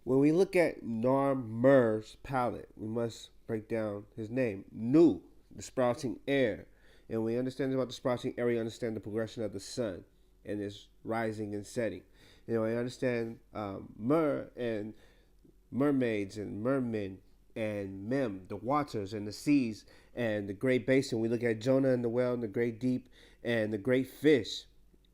When we look at Narmer's palette, we must break down his name. Nu, the sprouting air. And we understand about the sprouting air, we understand the progression of the sun and its rising and setting. I understand Mer and mermaids and mermen and Mem, the waters and the seas and the great basin. We look at Jonah and the whale and the great deep and the great fish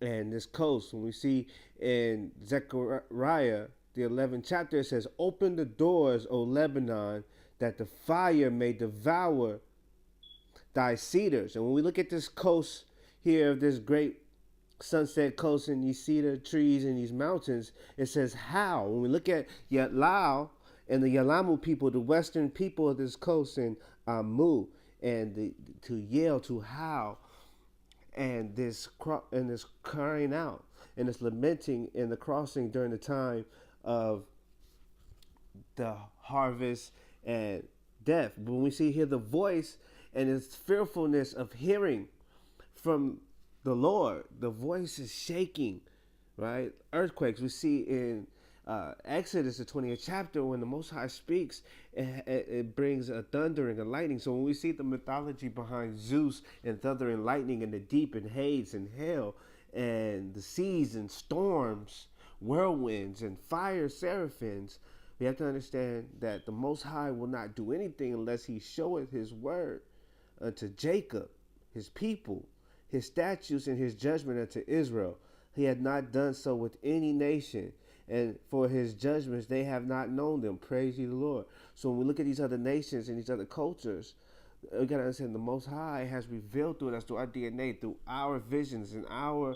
and this coast. When we see in Zechariah, the 11th chapter, it says, "Open the doors, O Lebanon, that the fire may devour thy cedars." And when we look at this coast here of this great sunset coast and these cedar trees and these mountains, it says how. When we look at Yatlao and the Yalamu people, the western people of this coast, and Amu, and to Yale, to how, and this crying out and this lamenting in the crossing during the time of the harvest and death. But when we see here the voice and its fearfulness of hearing from the Lord, the voice is shaking, right? Earthquakes. We see in Exodus, the 20th chapter, when the Most High speaks, it brings a thundering and lightning. So when we see the mythology behind Zeus and thunder and lightning and the deep and Hades and hell and the seas and storms, whirlwinds and fire seraphims, we have to understand that the Most High will not do anything unless he showeth his word unto Jacob, his people, his statutes and his judgment unto Israel. He had not done so with any nation, and for his judgments they have not known them. Praise ye the Lord. So when we look at these other nations and these other cultures, we gotta understand the Most High has revealed to us through our DNA, through our visions and our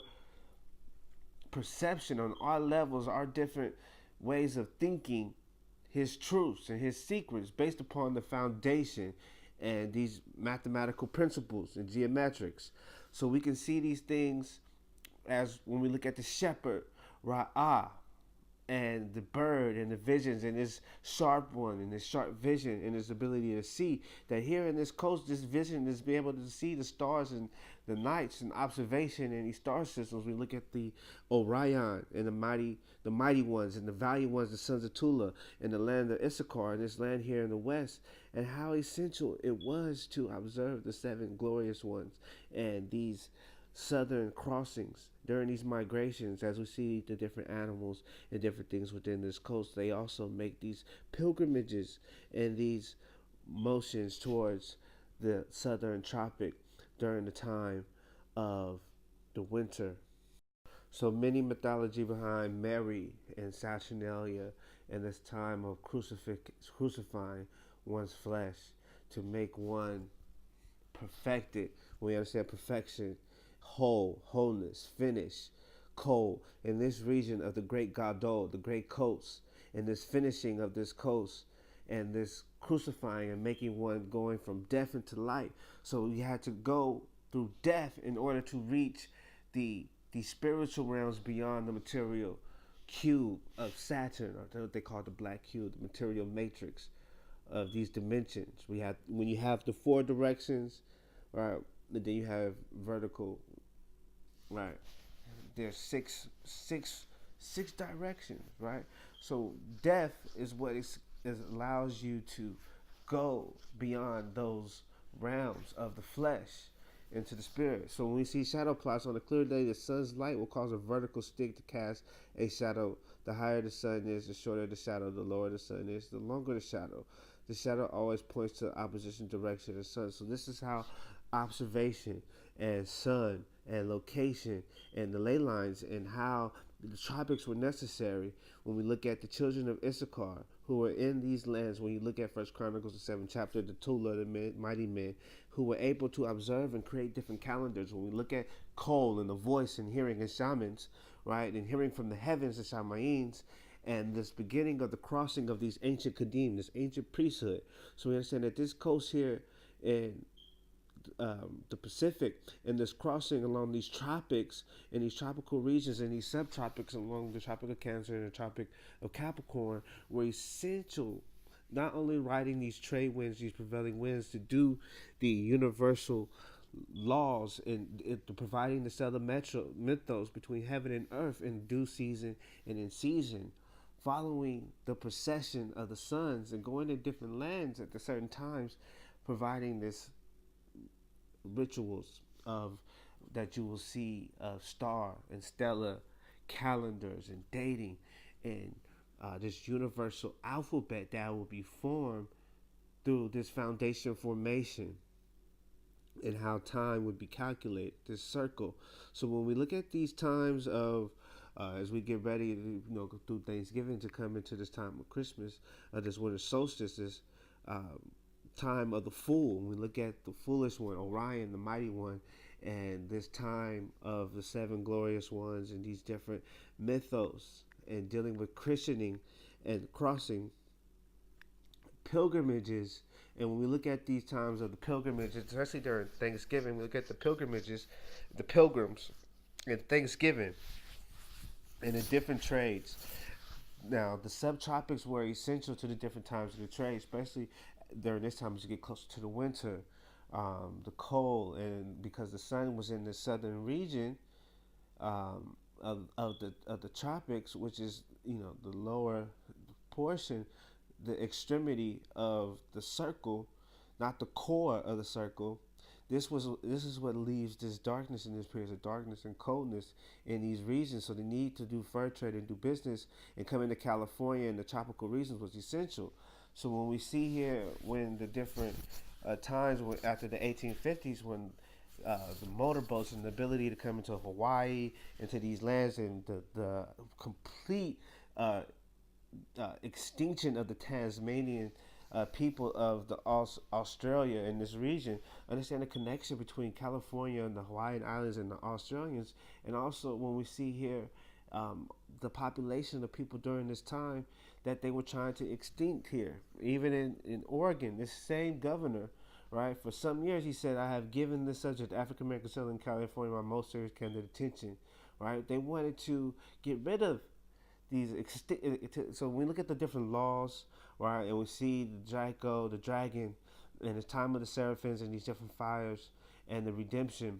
perception on our levels, our different ways of thinking, his truths and his secrets based upon the foundation and these mathematical principles and geometrics. So we can see these things as when we look at the shepherd, Ra'ah, and the bird and the visions and this sharp one and this sharp vision and his ability to see, that here in this coast, this vision is being able to see the stars and the nights and observation and these star systems. We look at the Orion and the mighty ones and the valiant ones, the sons of Tula, and the land of Issachar, and this land here in the west, and how essential it was to observe the seven glorious ones and these southern crossings during these migrations. As we see the different animals and different things within this coast, they also make these pilgrimages and these motions towards the southern tropic during the time of the winter. So many mythology behind Mary and Saturnalia and this time of crucifying one's flesh to make one perfected. We understand perfection, wholeness, finish, cold. In this region of the great Gadol, the great coast, and this finishing of this coast, and this crucifying and making one going from death into life. So you had to go through death in order to reach the spiritual realms beyond the material cube of Saturn, or what they call the black cube, the material matrix of these dimensions. We have, when you have the four directions, right, and then you have vertical, right? There's six directions, right? So death is what allows you to go beyond those realms of the flesh into the spirit. So when we see shadow plots on a clear day, the sun's light will cause a vertical stick to cast a shadow. The higher the sun is, the shorter the shadow. The lower the sun is, the longer the shadow. The shadow always points to opposition direction of the sun. So this is how observation and sun and location and the ley lines and how the tropics were necessary. When we look at the children of Issachar who were in these lands, when you look at First Chronicles, the 7th chapter, the Tula, the mighty men who were able to observe and create different calendars. When we look at Kol and the voice and hearing and shamans, right, and hearing from the heavens, the Shamains, and this beginning of the crossing of these ancient Kadim, this ancient priesthood. So we understand that this coast here in the Pacific and this crossing along these tropics and these tropical regions and these subtropics along the Tropic of Cancer and the Tropic of Capricorn were essential, not only riding these trade winds, these prevailing winds, to do the universal laws and providing the stellar mythos between heaven and earth in due season and in season following the procession of the suns and going to different lands at the certain times, providing this rituals of that you will see star and stellar calendars and dating and this universal alphabet that will be formed through this foundation formation and how time would be calculated, this circle. So when we look at these times of as we get ready to go through Thanksgiving to come into this time of Christmas, this winter solstice, this time of the fool. We look at the foolish one, Orion, the mighty one, and this time of the seven glorious ones and these different mythos and dealing with christening and crossing pilgrimages. And when we look at these times of the pilgrimages, especially during Thanksgiving, we look at the pilgrimages, the pilgrims, and Thanksgiving, and the different trades. Now, the subtropics were essential to the different times of the trade, especially during this time as you get closer to the winter, the cold, and because the sun was in the southern region of the tropics, which is the lower portion, the extremity of the circle, not the core of the circle. This is what leaves this darkness in this period of darkness and coldness in these regions. So the need to do fur trade and do business and come into California and the tropical regions was essential. So when we see here when the different times after the 1850s when the motorboats and the ability to come into Hawaii, into these lands, and the complete extinction of the Tasmanian people of the Australia in this region, understand the connection between California and the Hawaiian Islands and the Australians, and also when we see here the population of people during this time that they were trying to extinct here. Even in Oregon, this same governor, right, for some years he said, I have given this subject, African American Settler in California, my most serious candidate attention, right? They wanted to get rid of these so when we look at the different laws, right, and we see the Draco, the dragon, and the time of the seraphims and these different fires and the redemption.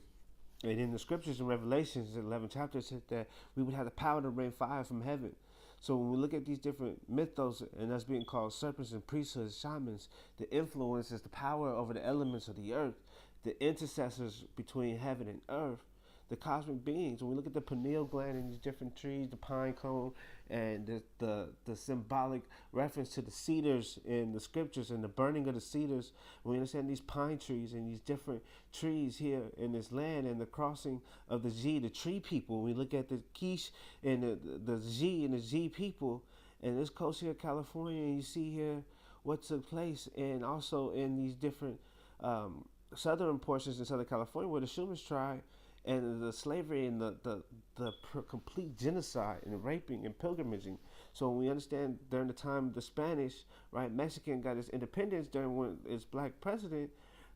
And in the scriptures in Revelations, the 11th chapter, said that we would have the power to rain fire from heaven. So when we look at these different mythos and us being called serpents and priesthoods, shamans, the influence is the power over the elements of the earth, the intercessors between heaven and earth, the cosmic beings. When we look at the pineal gland and these different trees, the pine cone, and the symbolic reference to the cedars in the scriptures and the burning of the cedars, we understand these pine trees and these different trees here in this land and the crossing of the Z, the tree people. We look at the Quiche and the Z and the Z people, and this coast here, California, and you see here what took place, and also in these different southern portions in Southern California where the Shumans tribe and the slavery and the complete genocide and raping and pilgrimaging. So when we understand during the time of the Spanish, right, Mexican got its independence during when its black president,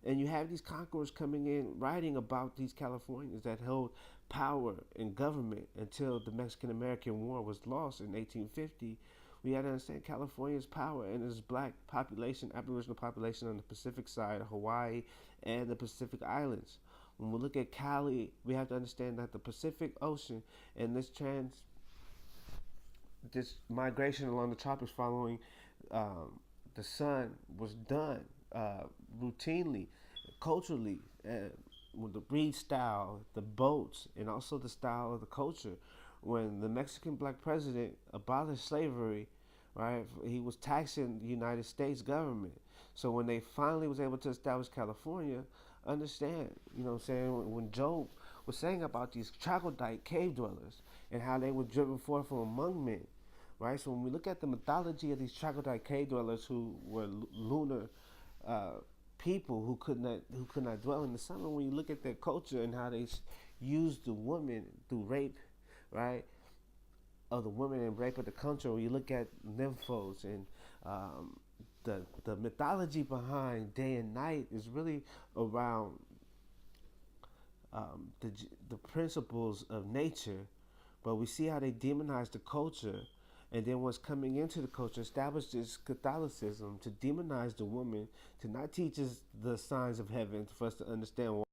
and you have these conquerors coming in writing about these Californians that held power in government until the Mexican-American War was lost in 1850. We had to understand California's power and its black population, Aboriginal population on the Pacific side of Hawaii and the Pacific Islands. When we look at Cali, we have to understand that the Pacific Ocean and this migration along the tropics following the sun was done routinely, culturally, with the breed style, the boats, and also the style of the culture. When the Mexican black president abolished slavery, right, he was taxing the United States government. So when they finally was able to establish California, understand, what I'm saying, when Job was saying about these troglodyte cave dwellers and how they were driven forth from among men, right? So when we look at the mythology of these troglodyte cave dwellers who were lunar people who could not dwell in the sun, when you look at their culture and how they used the woman through rape, right, of the women and rape of the country, when you look at nymphos and the mythology behind day and night is really around the principles of nature, but we see how they demonize the culture, and then what's coming into the culture establishes Catholicism to demonize the woman, to not teach us the signs of heaven for us to understand